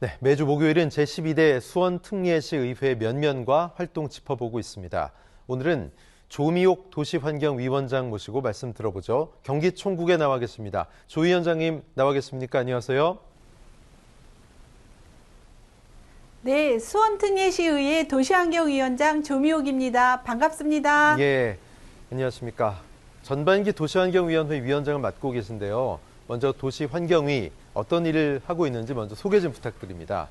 네, 매주 목요일은 제12대 수원특례시 의회 면면과 활동 짚어보고 있습니다. 오늘은 조미옥 도시환경위원장 모시고 말씀 들어보죠. 경기총국에 나와 계십니다. 조 위원장님 나와 계십니까? 안녕하세요. 네, 수원특례시의회 도시환경위원장 조미옥입니다. 반갑습니다. 예, 안녕하십니까. 전반기 도시환경위원회 위원장을 맡고 계신데요. 먼저 도시환경위 어떤 일을 하고 있는지 먼저 소개 좀 부탁드립니다.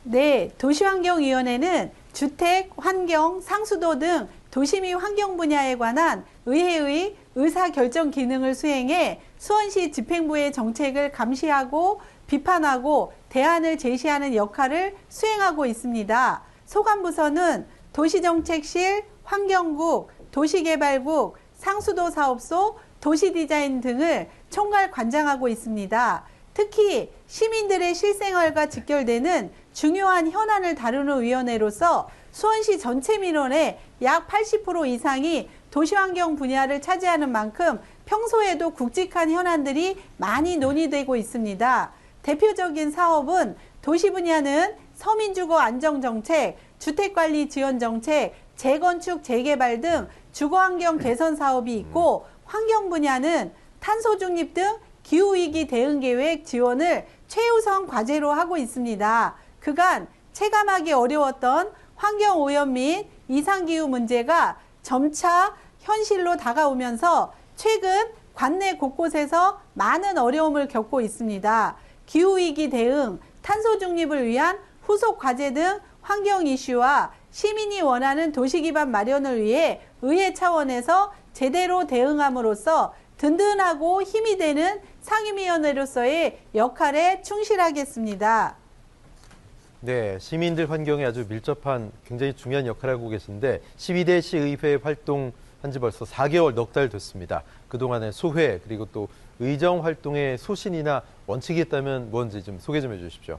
네, 도시환경위원회는 주택, 환경, 상수도 등 도시 및 환경 분야에 관한 의회의 의사결정 기능을 수행해 수원시 집행부의 정책을 감시하고 비판하고 대안을 제시하는 역할을 수행하고 있습니다. 소관부서는 도시정책실, 환경국, 도시개발국, 상수도 사업소, 도시디자인 등을 총괄 관장하고 있습니다. 특히 시민들의 실생활과 직결되는 중요한 현안을 다루는 위원회로서 수원시 전체 민원의 약 80% 이상이 도시환경 분야를 차지하는 만큼 평소에도 굵직한 현안들이 많이 논의되고 있습니다. 대표적인 사업은 도시 분야는 서민주거 안정정책, 주택관리 지원정책, 재건축, 재개발 등 주거환경 개선 사업이 있고, 환경 분야는 탄소 중립 등 기후위기 대응계획 지원을 최우선 과제로 하고 있습니다. 그간 체감하기 어려웠던 환경오염 및 이상기후 문제가 점차 현실로 다가오면서 최근 관내 곳곳에서 많은 어려움을 겪고 있습니다. 기후위기 대응, 탄소 중립을 위한 후속 과제 등 환경 이슈와 시민이 원하는 도시기반 마련을 위해 의회 차원에서 제대로 대응함으로써 든든하고 힘이 되는 상임위원회로서의 역할에 충실하겠습니다. 네, 시민들 환경에 아주 밀접한 굉장히 중요한 역할을 하고 계신데 12대 시의회 활동한 지 벌써 4개월 넉 달 됐습니다. 그동안의 소회 그리고 또 의정 활동의 소신이나 원칙이 있다면 뭔지 좀 소개 좀 해주십시오.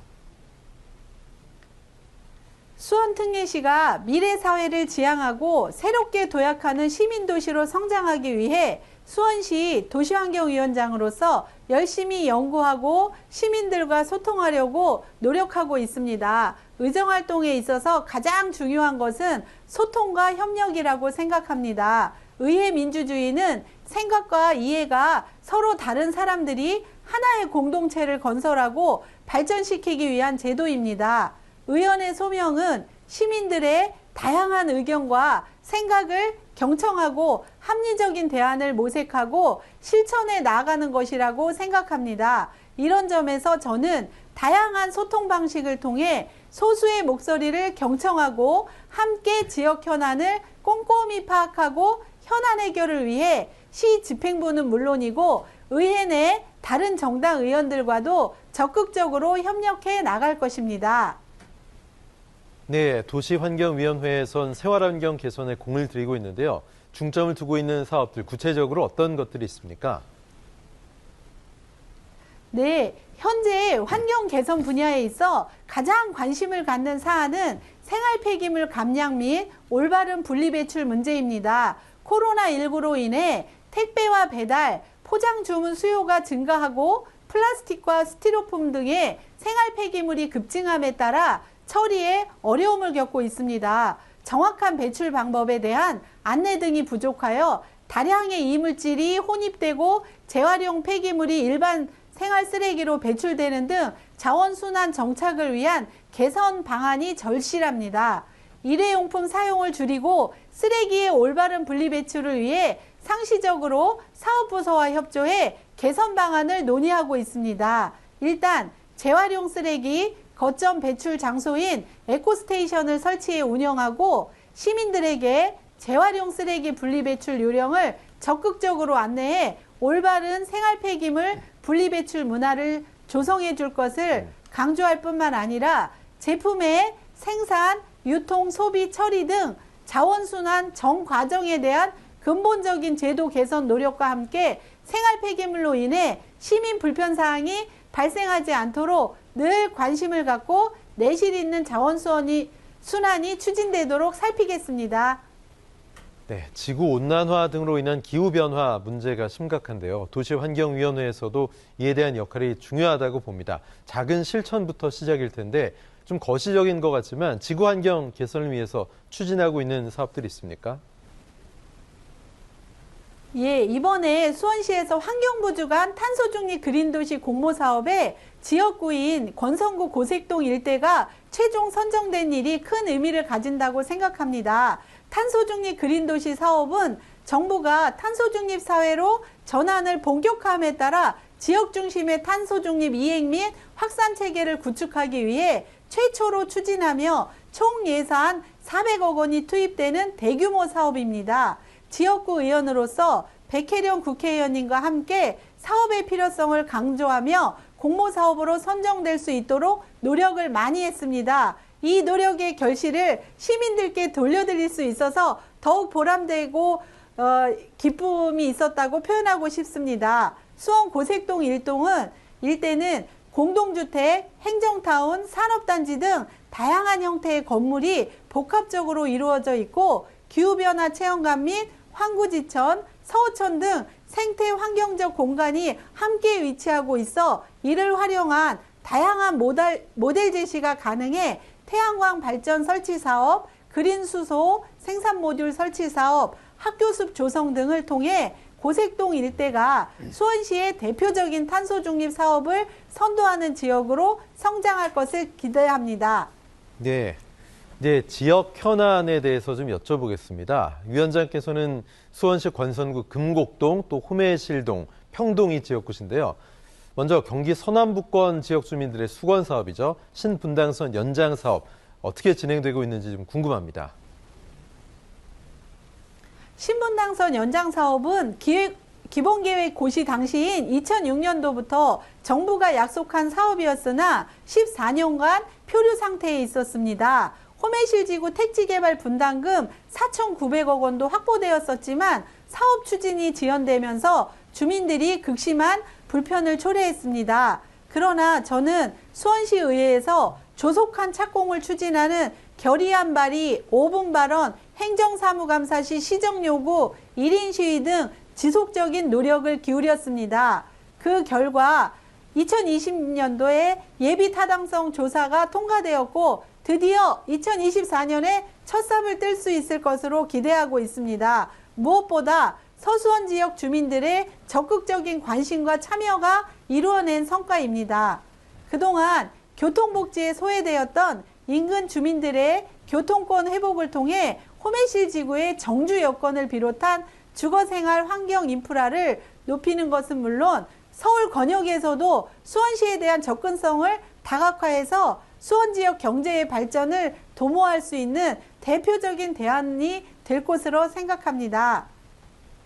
수원특례시가 미래사회를 지향하고 새롭게 도약하는 시민도시로 성장하기 위해 수원시 도시환경위원장으로서 열심히 연구하고 시민들과 소통하려고 노력하고 있습니다. 의정활동에 있어서 가장 중요한 것은 소통과 협력이라고 생각합니다. 의회 민주주의는 생각과 이해가 서로 다른 사람들이 하나의 공동체를 건설하고 발전시키기 위한 제도입니다. 의원의 소명은 시민들의 다양한 의견과 생각을 경청하고 합리적인 대안을 모색하고 실천해 나아가는 것이라고 생각합니다. 이런 점에서 저는 다양한 소통 방식을 통해 소수의 목소리를 경청하고 함께 지역 현안을 꼼꼼히 파악하고 현안 해결을 위해 시 집행부는 물론이고 의회 내 다른 정당 의원들과도 적극적으로 협력해 나갈 것입니다. 네, 도시환경위원회에선 생활환경 개선에 공을 들이고 있는데요. 중점을 두고 있는 사업들, 구체적으로 어떤 것들이 있습니까? 네, 현재 환경 개선 분야에 있어 가장 관심을 갖는 사안은 생활 폐기물 감량 및 올바른 분리배출 문제입니다. 코로나19로 인해 택배와 배달, 포장 주문 수요가 증가하고 플라스틱과 스티로폼 등의 생활 폐기물이 급증함에 따라 처리에 어려움을 겪고 있습니다. 정확한 배출 방법에 대한 안내 등이 부족하여 다량의 이물질이 혼입되고 재활용 폐기물이 일반 생활 쓰레기로 배출되는 등 자원순환 정착을 위한 개선 방안이 절실합니다. 일회용품 사용을 줄이고 쓰레기의 올바른 분리배출을 위해 상시적으로 사업부서와 협조해 개선 방안을 논의하고 있습니다. 일단 재활용 쓰레기 거점 배출 장소인 에코스테이션을 설치해 운영하고 시민들에게 재활용 쓰레기 분리배출 요령을 적극적으로 안내해 올바른 생활 폐기물 분리배출 문화를 조성해 줄 것을 강조할 뿐만 아니라 제품의 생산, 유통, 소비, 처리 등 자원순환 전 과정에 대한 근본적인 제도 개선 노력과 함께 생활 폐기물로 인해 시민 불편사항이 발생하지 않도록 늘 관심을 갖고 내실 있는 자원순환이 추진되도록 살피겠습니다. 네, 지구 온난화 등으로 인한 기후 변화 문제가 심각한데요. 도시환경위원회에서도 이에 대한 역할이 중요하다고 봅니다. 작은 실천부터 시작일 텐데 좀 거시적인 것 같지만 지구 환경 개선을 위해서 추진하고 있는 사업들이 있습니까? 예, 이번에 수원시에서 환경부 주관 탄소중립 그린도시 공모 사업에 지역구인 권성구 고색동 일대가 최종 선정된 일이 큰 의미를 가진다고 생각합니다. 탄소중립 그린도시 사업은 정부가 탄소중립 사회로 전환을 본격화함에 따라 지역 중심의 탄소중립 이행 및 확산 체계를 구축하기 위해 최초로 추진하며 총 예산 400억 원이 투입되는 대규모 사업입니다. 지역구 의원으로서 백혜련 국회의원님과 함께 사업의 필요성을 강조하며 공모사업으로 선정될 수 있도록 노력을 많이 했습니다. 이 노력의 결실을 시민들께 돌려드릴 수 있어서 더욱 보람되고 기쁨이 있었다고 표현하고 싶습니다. 수원 고색동 일대는 공동주택, 행정타운, 산업단지 등 다양한 형태의 건물이 복합적으로 이루어져 있고 기후변화 체험관 및 환구지천, 서호천 등 생태 환경적 공간이 함께 위치하고 있어 이를 활용한 다양한 모델 제시가 가능해 태양광 발전 설치 사업, 그린 수소, 생산 모듈 설치 사업, 학교숲 조성 등을 통해 고색동 일대가 수원시의 대표적인 탄소 중립 사업을 선도하는 지역으로 성장할 것을 기대합니다. 네. 이제 지역 현안에 대해서 좀 여쭤보겠습니다. 위원장께서는 수원시 권선구 금곡동, 또 호매실동, 평동이 지역구신데요. 먼저 경기 서남부권 지역 주민들의 수건 사업이죠. 신분당선 연장 사업 어떻게 진행되고 있는지 좀 궁금합니다. 신분당선 연장 사업은 기본계획 고시 당시인 2006년도부터 정부가 약속한 사업이었으나 14년간 표류 상태에 있었습니다. 호매실지구 택지개발 분담금 4,900억 원도 확보되었었지만 사업 추진이 지연되면서 주민들이 극심한 불편을 초래했습니다. 그러나 저는 수원시의회에서 조속한 착공을 추진하는 결의안 발의, 5분 발언, 행정사무감사 시 시정요구, 1인 시위 등 지속적인 노력을 기울였습니다. 그 결과 2020년도에 예비타당성 조사가 통과되었고 드디어 2024년에 첫 삽을 뜰 수 있을 것으로 기대하고 있습니다. 무엇보다 서수원 지역 주민들의 적극적인 관심과 참여가 이루어낸 성과입니다. 그동안 교통복지에 소외되었던 인근 주민들의 교통권 회복을 통해 호매실 지구의 정주 여건을 비롯한 주거생활 환경 인프라를 높이는 것은 물론 서울 권역에서도 수원시에 대한 접근성을 다각화해서 수원 지역 경제의 발전을 도모할 수 있는 대표적인 대안이 될 것으로 생각합니다.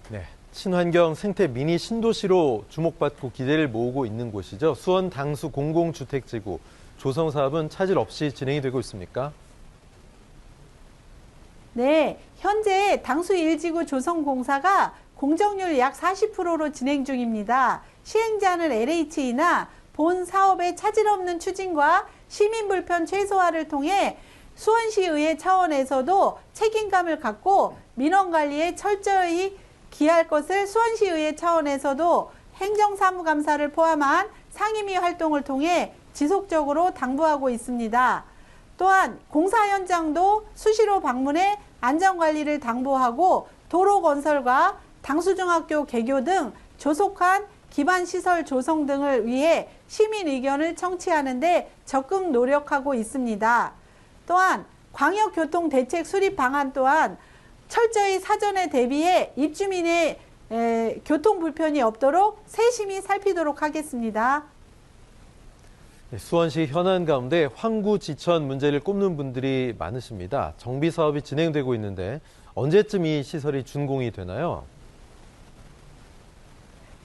네, 친환경 생태 미니 신도시로 주목받고 기대를 모으고 있는 곳이죠. 수원 당수 공공주택지구 조성 사업은 차질 없이 진행이 되고 있습니까? 네, 현재 당수 1지구 조성 공사가 공정률 약 40%로 진행 중입니다. 시행자는 LH이나 본 사업의 차질 없는 추진과 시민 불편 최소화를 통해 수원시의회 차원에서도 책임감을 갖고 민원 관리에 철저히 기할 것을 수원시의회 차원에서도 행정사무감사를 포함한 상임위 활동을 통해 지속적으로 당부하고 있습니다. 또한 공사 현장도 수시로 방문해 안전관리를 당부하고 도로 건설과 당수중학교 개교 등 조속한 기반시설 조성 등을 위해 시민 의견을 청취하는 데 적극 노력하고 있습니다. 또한 광역교통대책 수립 방안 또한 철저히 사전에 대비해 입주민의 교통 불편이 없도록 세심히 살피도록 하겠습니다. 수원시 현안 가운데 환구 지천 문제를 꼽는 분들이 많으십니다. 정비 사업이 진행되고 있는데 언제쯤 이 시설이 준공이 되나요?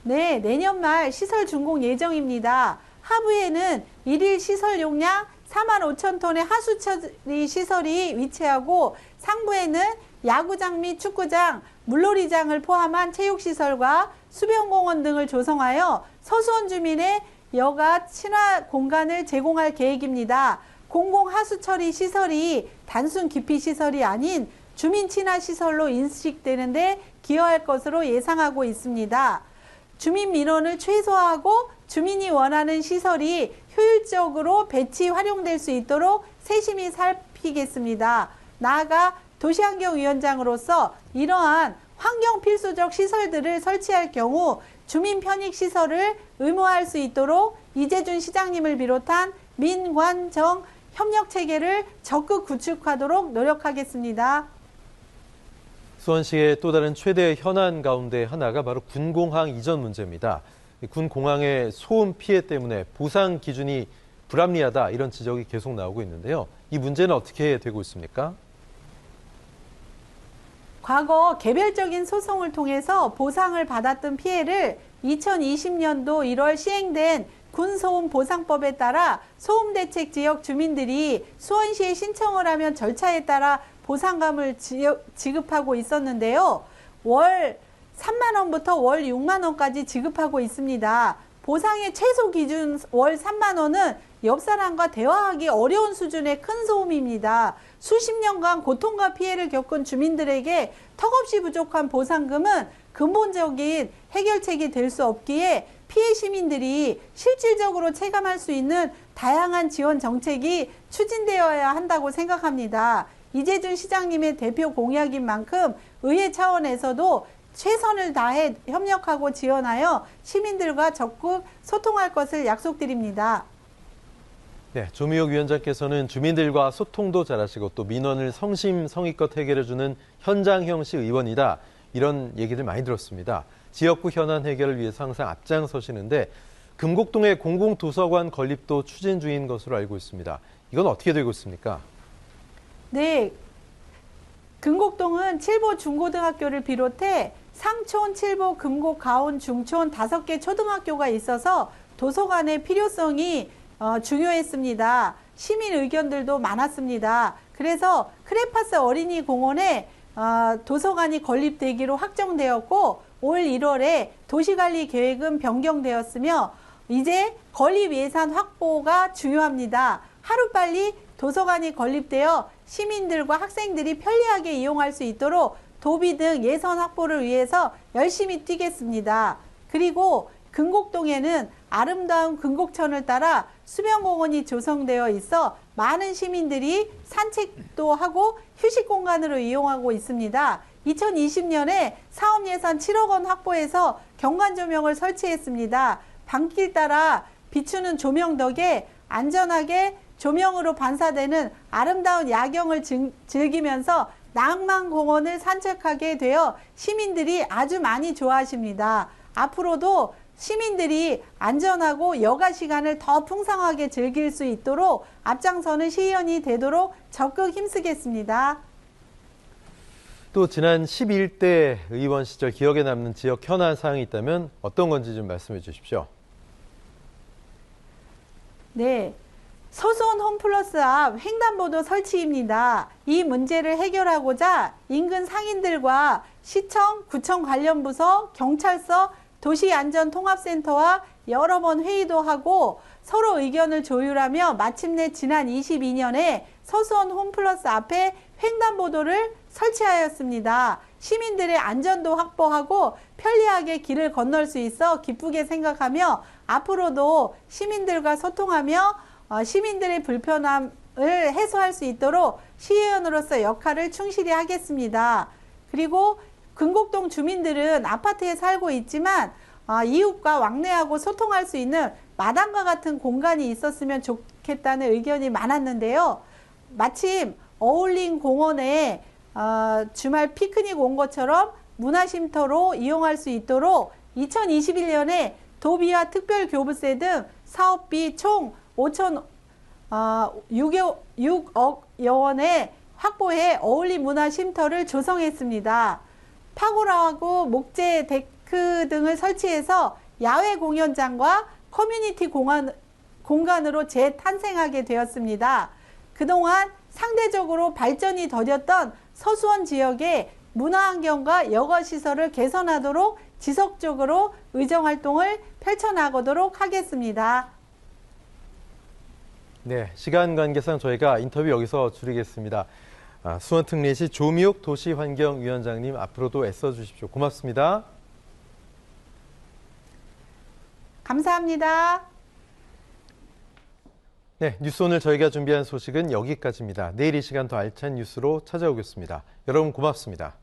네, 내년 말 시설 준공 예정입니다. 하부에는 일일 시설 용량 45,000톤의 하수처리 시설이 위치하고 상부에는 야구장 및 축구장, 물놀이장을 포함한 체육시설과 수변공원 등을 조성하여 서수원 주민의 여가 친화 공간을 제공할 계획입니다. 공공하수처리 시설이 단순 기피 시설이 아닌 주민 친화 시설로 인식되는데 기여할 것으로 예상하고 있습니다. 주민 민원을 최소화하고 주민이 원하는 시설이 효율적으로 배치 활용될 수 있도록 세심히 살피겠습니다. 나아가 도시환경위원장으로서 이러한 환경 필수적 시설들을 설치할 경우 주민 편익 시설을 의무화할 수 있도록 이재준 시장님을 비롯한 민관정 협력 체계를 적극 구축하도록 노력하겠습니다. 수원시의 또 다른 최대 현안 가운데 하나가 바로 군공항 이전 문제입니다. 군공항의 소음 피해 때문에 보상 기준이 불합리하다 이런 지적이 계속 나오고 있는데요. 이 문제는 어떻게 되고 있습니까? 과거 개별적인 소송을 통해서 보상을 받았던 피해를 2020년도 1월 시행된 군소음 보상법에 따라 소음대책 지역 주민들이 수원시에 신청을 하면 절차에 따라 보상금을 지급하고 있었는데요. 월 3만 원부터 월 6만 원까지 지급하고 있습니다. 보상의 최소 기준 월 3만 원은 옆 사람과 대화하기 어려운 수준의 큰 소음입니다. 수십 년간 고통과 피해를 겪은 주민들에게 턱없이 부족한 보상금은 근본적인 해결책이 될 수 없기에 피해 시민들이 실질적으로 체감할 수 있는 다양한 지원 정책이 추진되어야 한다고 생각합니다. 이재준 시장님의 대표 공약인 만큼 의회 차원에서도 최선을 다해 협력하고 지원하여 시민들과 적극 소통할 것을 약속드립니다. 네, 조미옥 위원장께서는 주민들과 소통도 잘하시고 또 민원을 성심성의껏 해결해주는 현장 형식 의원이다. 이런 얘기들 많이 들었습니다. 지역구 현안 해결을 위해서 항상 앞장서시는데 금곡동의 공공도서관 건립도 추진 중인 것으로 알고 있습니다. 이건 어떻게 되고 있습니까? 네, 금곡동은 칠보 중고등학교를 비롯해 상촌, 칠보, 금곡, 가온, 중촌 5개 초등학교가 있어서 도서관의 필요성이 중요했습니다. 시민 의견들도 많았습니다. 그래서 크레파스 어린이 공원에 도서관이 건립되기로 확정되었고 올 1월에 도시관리 계획은 변경되었으며 이제 건립 예산 확보가 중요합니다. 하루빨리 도서관이 건립되어 시민들과 학생들이 편리하게 이용할 수 있도록 도비 등 예산 확보를 위해서 열심히 뛰겠습니다. 그리고 금곡동에는 아름다운 금곡천을 따라 수변공원이 조성되어 있어 많은 시민들이 산책도 하고 휴식 공간으로 이용하고 있습니다. 2020년에 사업 예산 7억 원 확보해서 경관 조명을 설치했습니다. 밤길 따라 비추는 조명 덕에 안전하게 조명으로 반사되는 아름다운 야경을 즐기면서 낭만공원을 산책하게 되어 시민들이 아주 많이 좋아하십니다. 앞으로도 시민들이 안전하고 여가 시간을 더 풍성하게 즐길 수 있도록 앞장서는 시의원이 되도록 적극 힘쓰겠습니다. 또 지난 11대 의원 시절 기억에 남는 지역 현안 사항이 있다면 어떤 건지 좀 말씀해 주십시오. 네. 서수원 홈플러스 앞 횡단보도 설치입니다. 이 문제를 해결하고자 인근 상인들과 시청, 구청 관련 부서, 경찰서, 도시안전통합센터와 여러 번 회의도 하고 서로 의견을 조율하며 마침내 지난 22년에 서수원 홈플러스 앞에 횡단보도를 설치하였습니다. 시민들의 안전도 확보하고 편리하게 길을 건널 수 있어 기쁘게 생각하며 앞으로도 시민들과 소통하며 시민들의 불편함을 해소할 수 있도록 시의원으로서 역할을 충실히 하겠습니다. 그리고 금곡동 주민들은 아파트에 살고 있지만 이웃과 왕래하고 소통할 수 있는 마당과 같은 공간이 있었으면 좋겠다는 의견이 많았는데요. 마침 어울린 공원에 주말 피크닉 온 것처럼 문화쉼터로 이용할 수 있도록 2021년에 도비와 특별교부세 등 사업비 총 6억 여원에 확보해 어울린 문화쉼터를 조성했습니다. 파고라하고 목재 데크 등을 설치해서 야외 공연장과 커뮤니티 공간으로 재탄생하게 되었습니다. 그동안 상대적으로 발전이 더뎠던 서수원 지역의 문화환경과 여가시설을 개선하도록 지속적으로 의정활동을 펼쳐나가도록 하겠습니다. 네, 시간 관계상 저희가 인터뷰 여기서 줄이겠습니다. 수원특례시 조미옥 도시환경위원장님 앞으로도 애써주십시오. 고맙습니다. 감사합니다. 네, 뉴스 오늘 저희가 준비한 소식은 여기까지입니다. 내일 이 시간 더 알찬 뉴스로 찾아오겠습니다. 여러분 고맙습니다.